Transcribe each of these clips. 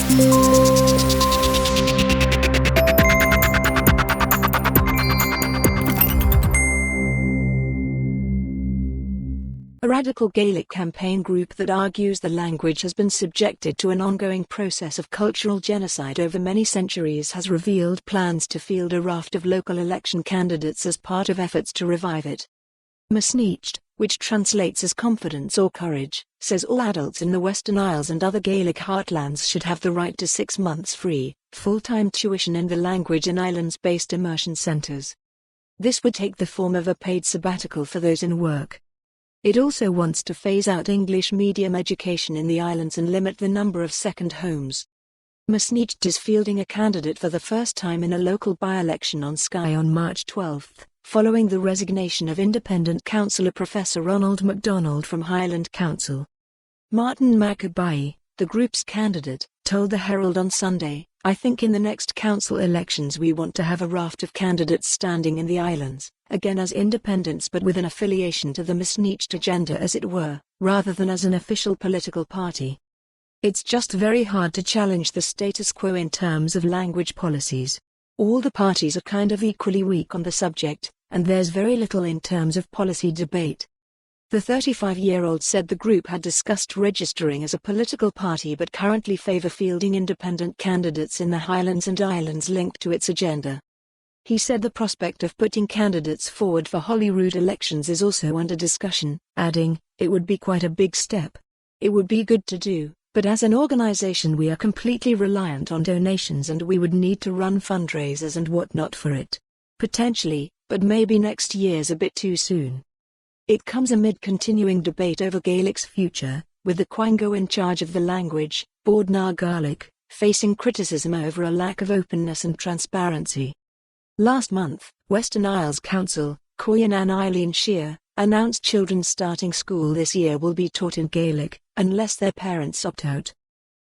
A radical Gaelic campaign group that argues the language has been subjected to an ongoing process of cultural genocide over many centuries has revealed plans to field a raft of local election candidates as part of efforts to revive it. Misneachd, which translates as confidence or courage, says all adults in the Western Isles and other Gaelic heartlands should have the right to 6 months free, full-time tuition in the language in islands-based immersion centres. This would take the form of a paid sabbatical for those in work. It also wants to phase out English medium education in the islands and limit the number of second homes. Misneachd is fielding a candidate for the first time in a local by-election on Skye on March 12, following the resignation of independent councillor Professor Ronald MacDonald from Highland Council. Martin McAbey, the group's candidate, told the Herald on Sunday, "I think in the next council elections we want to have a raft of candidates standing in the islands, again as independents but with an affiliation to the Misneachd agenda as it were, rather than as an official political party. It's just very hard to challenge the status quo in terms of language policies. All the parties are kind of equally weak on the subject, and there's very little in terms of policy debate." The 35-year-old said the group had discussed registering as a political party but currently favour fielding independent candidates in the Highlands and Islands linked to its agenda. He said the prospect of putting candidates forward for Holyrood elections is also under discussion, adding, "It would be quite a big step. It would be good to do, but as an organisation we are completely reliant on donations and we would need to run fundraisers and whatnot for it. Potentially, but maybe next year's a bit too soon." It comes amid continuing debate over Gaelic's future, with the Quango in charge of the language, RADICAL Gaelic, facing criticism over a lack of openness and transparency. Last month, Western Isles Council, Coyan and Eileen Shear, announced children starting school this year will be taught in Gaelic, unless their parents opt out.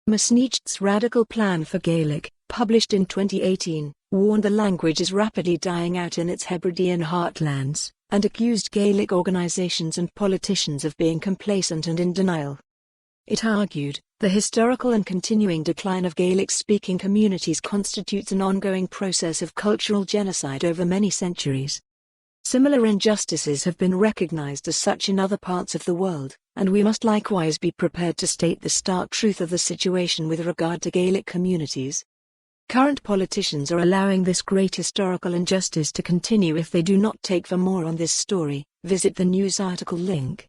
Misneachd's Radical Plan for Gaelic, published in 2018, warned the language is rapidly dying out in its Hebridean heartlands, and accused Gaelic organisations and politicians of being complacent and in denial. It argued, the historical and continuing decline of Gaelic-speaking communities constitutes an ongoing process of cultural genocide over many centuries. Similar injustices have been recognised as such in other parts of the world, and we must likewise be prepared to state the stark truth of the situation with regard to Gaelic communities. Current politicians are allowing this great historical injustice to continue. If they do not take for more on this story, visit the news article link.